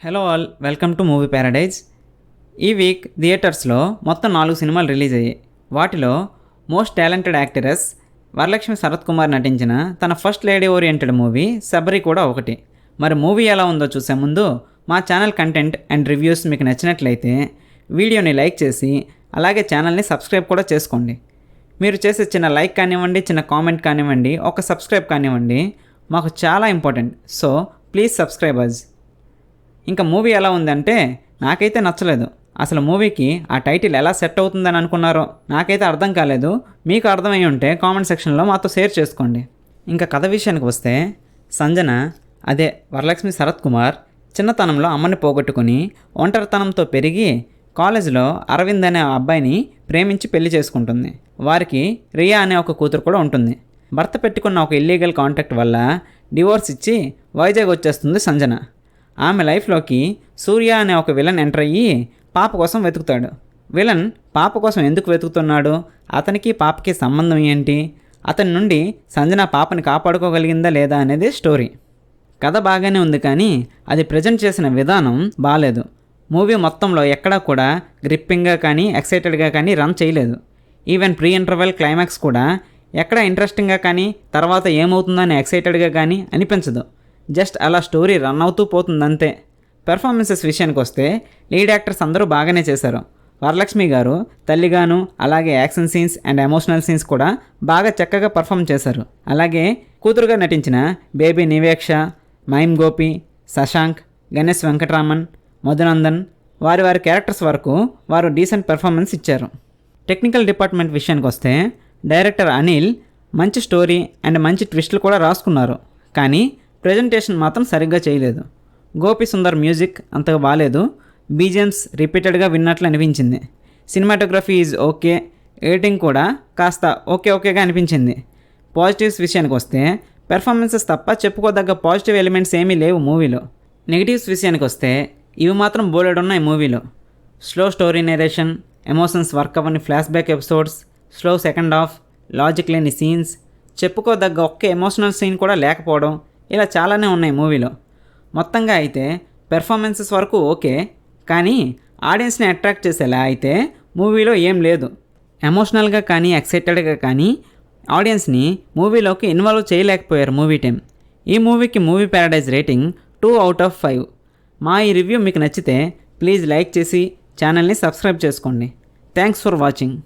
Hello all, welcome to movie paradise. ఈ week థియేటర్స్లో మొత్తం 4 సినిమాలు రిలీజ్ అయ్యాయి. వాటిలో most talented actress Varalakshmi Sarath Kumar నటించిన తన first lady oriented movie Sabari కూడా ఒకటి. మరి మూవీ ఎలా ఉందో చూసే ముందు మా ఛానల్ కంటెంట్ అండ్ రివ్యూస్ మీకు నచ్చినట్లయితే వీడియోని లైక్ చేసి అలాగే ఛానల్ని సబ్స్క్రైబ్ కూడా చేసుకోండి. మీరు చేసే చిన్న లైక్ కానివ్వండి, చిన్న కామెంట్ కానివ్వండి, ఒక సబ్స్క్రైబ్ కానివ్వండి, మాకు చాలా ఇంపార్టెంట్. సో ప్లీజ్ సబ్స్క్రైబ్ అస్. ఇంకా మూవీ ఎలా ఉందంటే నాకైతే నచ్చలేదు. అసలు మూవీకి ఆ టైటిల్ ఎలా సెట్ అవుతుందని అనుకున్నారో నాకైతే అర్థం కాలేదు. మీకు అర్థమై ఉంటే కామెంట్ సెక్షన్లో మాతో షేర్ చేసుకోండి. ఇంకా కథ విషయానికి వస్తే, సంజన అదే వరలక్ష్మి శరత్ కుమార్ చిన్నతనంలో అమ్మని పోగొట్టుకుని ఒంటరితనంతో పెరిగి కాలేజీలో అరవింద్ అనే అబ్బాయిని ప్రేమించి పెళ్లి చేసుకుంటుంది. వారికి రియా అనే ఒక కూతురు కూడా ఉంటుంది. భర్త పెట్టుకున్న ఒక ఇల్లీగల్ కాంటాక్ట్ వల్ల డివోర్స్ ఇచ్చి వైజాగ్ వచ్చేస్తుంది సంజన. ఆమె లైఫ్లోకి సూర్య అనే ఒక విలన్ ఎంటర్ అయ్యి పాప కోసం వెతుకుతాడు. విలన్ పాప కోసం ఎందుకు వెతుకుతున్నాడు, అతనికి పాపకి సంబంధం ఏంటి, అతని నుండి సంజన పాపని కాపాడుకోగలిగిందా లేదా అనేది స్టోరీ. కథ బాగానే ఉంది, కానీ అది ప్రజెంట్ చేసిన విధానం బాగాలేదు. మూవీ మొత్తంలో ఎక్కడా కూడా గ్రిప్పింగ్గా కానీ ఎక్సైటెడ్గా కానీ రన్ చేయలేదు. ఈవెన్ ప్రీ ఇంటర్వెల్ క్లైమాక్స్ కూడా ఎక్కడ ఇంట్రెస్టింగ్గా కానీ తర్వాత ఏమవుతుందని ఎక్సైటెడ్గా కానీ అనిపించదు. జస్ట్ అలా స్టోరీ రన్ అవుతూ పోతుందంతే. పెర్ఫార్మెన్సెస్ విషయానికి వస్తే లీడ్ యాక్టర్స్ అందరూ బాగానే చేశారు. వరలక్ష్మి గారు తల్లిగాను, అలాగే action scenes and emotional scenes కూడా బాగా చక్కగా పర్ఫామ్ చేశారు. అలాగే కూతురుగా నటించిన బేబీ నివేక్ష, మైమ్ గోపి, శశాంక్, గణేష్ వెంకటరామన్, మధునందన్ వారి క్యారెక్టర్స్ వరకు వారు డీసెంట్ పెర్ఫార్మెన్స్ ఇచ్చారు. టెక్నికల్ డిపార్ట్మెంట్ విషయానికి వస్తే డైరెక్టర్ అనిల్ మంచి స్టోరీ అండ్ మంచి ట్విస్టులు కూడా రాసుకున్నారు, కానీ ప్రెజెంటేషన్ మాత్రం సరిగ్గా చేయలేదు. గోపి సుందర్ మ్యూజిక్ అంతగా బాగాలేదు. బీజిఎమ్స్ రిపీటెడ్గా విన్నట్లు అనిపించింది. సినిమాటోగ్రఫీ ఈజ్ ఓకే, ఎడిటింగ్ కూడా కాస్త ఓకేగా అనిపించింది. పాజిటివ్స్ విషయానికి వస్తే పెర్ఫార్మెన్సెస్ తప్ప చెప్పుకోదగ్గ పాజిటివ్ ఎలిమెంట్స్ ఏమీ లేవు మూవీలో. నెగిటివ్స్ విషయానికి వస్తే ఇవి మాత్రం బోలెడున్నాయి మూవీలో. Slow story narration, emotions work అవ్వని flashback episodes, slow second half, logic లేని సీన్స్, చెప్పుకోదగ్గ ఒక్క ఎమోషనల్ సీన్ కూడా లేకపోవడం, ఇలా చాలానే ఉన్నాయి మూవీలో. మొత్తంగా అయితే పెర్ఫార్మెన్సెస్ వరకు ఓకే, కానీ ఆడియన్స్ని అట్రాక్ట్ చేసేలా అయితే మూవీలో ఏం లేదు. ఎమోషనల్గా కానీ ఎక్సైటెడ్గా కానీ ఆడియన్స్ని మూవీలోకి ఇన్వాల్వ్ చేయలేకపోయారు మూవీ టీమ్. ఈ మూవీకి మూవీ ప్యారడైజ్ రేటింగ్ 2/5. మా ఈ రివ్యూ మీకు నచ్చితే ప్లీజ్ లైక్ చేసి ఛానల్ని సబ్స్క్రైబ్ చేసుకోండి. Thanks for watching.